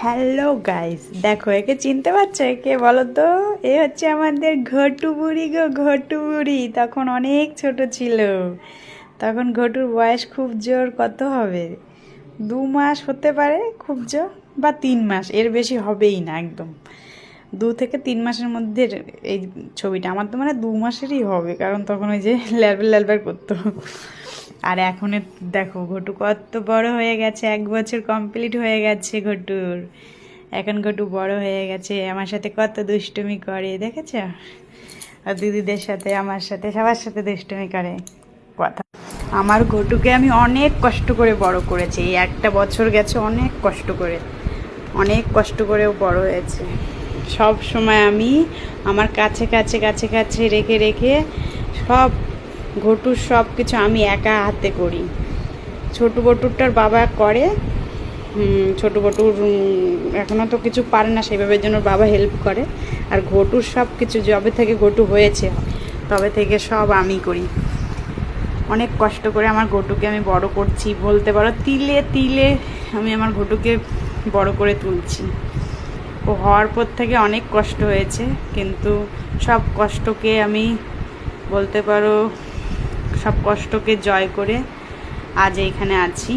Hello guys, দেখো একে চিনতে পারছো? একে বলো তো। এ হচ্ছে আমাদের ঘটু বুড়ি গো, ঘটু বুড়ি। তখন অনেক ছোট ছিল। তখন ঘটুর বয়স খুব জোর কত হবে, 2 মাস হতে পারে খুব জোর, বা 3 মাস, এর বেশি হবেই না একদম। 2 থেকে 3 মাসের মধ্যে এই ছবিটা আমার তো মানে 2 মাসেরই হবে, কারণ তখন ওই যে ল্যালবার ল্যালবার করতো। আর এখন দেখো ঘটু কত বড় হয়ে গেছে, 1 বছর কমপ্লিট হয়ে গেছে ঘটুর। এখন ঘটু বড় হয়ে গেছে, আমার সাথে কত দুষ্টুমি করে দেখেছো? আর দিদিদের সাথে, আমার সাথে, সবার সাথে দুষ্টুমি করে। কথা, আমার ঘটুকে আমি অনেক কষ্ট করে বড় করেছি। এই 1 বছর গেছে অনেক কষ্ট করে, অনেক কষ্ট করেও বড় হয়েছে। সব সময় আমি আমার কাছে কাছে কাছে কাছে রেখে রেখে সব ঘটুর সব কিছু আমি একা হাতে করি। ছোটো বটুরটার বাবা করে, ছোটো বটুর এখনও তো কিছু পারে না সেভাবে, জন্য বাবা হেল্প করে। আর ঘটুর সব কিছু যবে থেকে ঘটু হয়েছে তবে থেকে সব আমি করি। অনেক কষ্ট করে আমার ঘটুকে আমি বড় করছি, বলতে পারো তিলে তিলে আমি আমার ঘটুকে বড় করে তুলছি। ও হওয়ার পর থেকে অনেক কষ্ট হয়েছে, কিন্তু সব কষ্টকে আমি বলতে পারো সব কষ্টকে জয় করে আজ এইখানে আছি।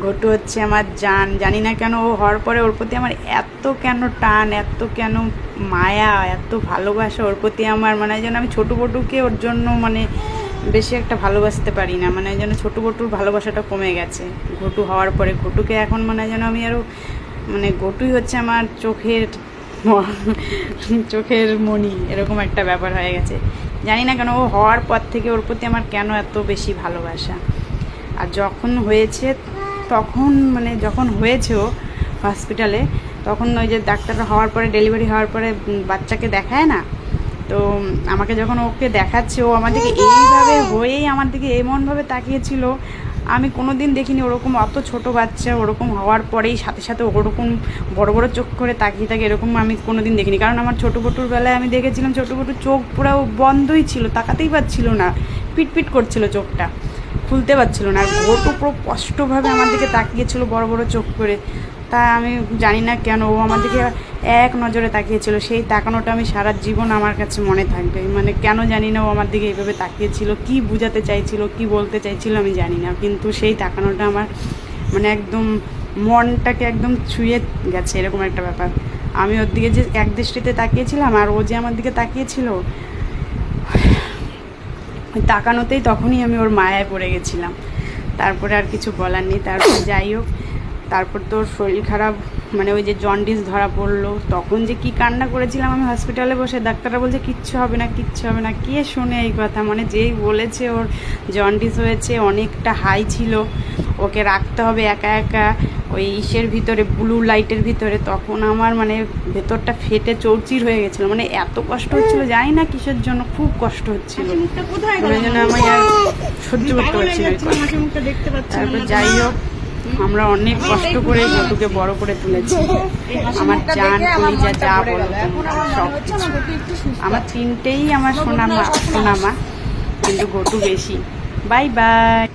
ঘটু হচ্ছে আমার জান। জানি না কেন ও হওয়ার পরে ওর প্রতি আমার এত কেন টান, এত কেন মায়া, এত ভালোবাসা ওর প্রতি আমার, মানে যেন আমি ছোটো বটুকে ওর জন্য মানে বেশি একটা ভালোবাসতে পারি না, মানে যেন ছোটো বটুর ভালোবাসাটা কমে গেছে ঘটু হওয়ার পরে। ঘটুকে এখন মানে যেন আমি আরও মানে ঘটুই হচ্ছে আমার চোখের মণি, এরকম একটা ব্যাপার হয়ে গেছে। জানি না কেন ও হওয়ার পর থেকে ওর প্রতি আমার কেন এত বেশি ভালোবাসা। আর যখন হয়েছে তখন মানে যখন হয়েছে ও হসপিটালে, তখন ওই যে ডাক্তাররা হওয়ার পরে, ডেলিভারি হওয়ার পরে বাচ্চাকে দেখায় না, তো আমাকে যখন ওকে দেখাচ্ছে, ও আমার দিকে এইভাবে হয়েই আমার দিকে এমনভাবে তাকিয়েছিল, আমি কোনো দিন দেখিনি ওরকম। অত ছোট বাচ্চা ওরকম হওয়ার পরেই সাথে সাথে ওরকম বড় বড় চোখ করে তাকিয়ে থাকে, এরকম আমি কোনো দিন দেখিনি। কারণ আমার ছোটো বটুর বেলায় আমি দেখেছিলাম ছোটো বটুর চোখ পুরো বন্ধই ছিল, তাকাতেই পারছিল না, পিটপিট করছিল, চোখটা খুলতে পারছিল না। আর ঘটু পুরো স্পষ্টভাবে আমার দিকে তাকিয়েছিল বড় বড় চোখ করে। তা আমি জানি না কেন ও আমার দিকে এক নজরে তাকিয়েছিল, সেই তাকানোটা আমি সারা জীবন আমার কাছে মনে থাকবে। মানে কেন জানি না ও আমার দিকে এইভাবে তাকিয়েছিল, কি বোঝাতে চাইছিল, কি বলতে চাইছিল আমি জানি না, কিন্তু সেই তাকানোটা আমার মানে একদম মনটাকে একদম ছুঁয়ে গেছে, এরকম একটা ব্যাপার। আমি ওর দিকে যে এক দৃষ্টিতে তাকিয়েছিলাম, আর ও যে আমার দিকে তাকিয়েছিল, ওই তাকানোতেই তখনই আমি ওর মায়ায় পড়ে গেছিলাম। তারপরে আর কিছু বলার নেই। তারপর যাই হোক, তারপর তো ওর শরীর খারাপ, মানে ওই যে জন্ডিস ধরা পড়লো, তখন যে কি কান্না করেছিলাম আমি হসপিটালে বসে। ডাক্তাররা বলছে কিচ্ছু হবে না, কিচ্ছু হবে না। কে শোনে এই কথা? মানে যেই বলেছে ওর জন্ডিস হয়েছে, অনেকটা হাই ছিল, ওকে রাখতে হবে একা একা ওই ইসের ভিতরে, ব্লু লাইটের ভিতরে, তখন আমার মানে ভেতরটা ফেটে চৌচির হয়ে গেছিলো। মানে এত কষ্ট হচ্ছিলো, জানি না কিসের জন্য, খুব কষ্ট হচ্ছিল। ওই জন্য আমি আর সহ্য করতে পারছি না। তারপর যাই হোক, আমরা অনেক কষ্ট করে ঘটুকে বড় করে তুলেছি। আমার জান কলিজা যা বলো সব কিছু, আমার তিনটেই আমার সোনামা, কিন্তু ঘটু বেশি। Bye bye.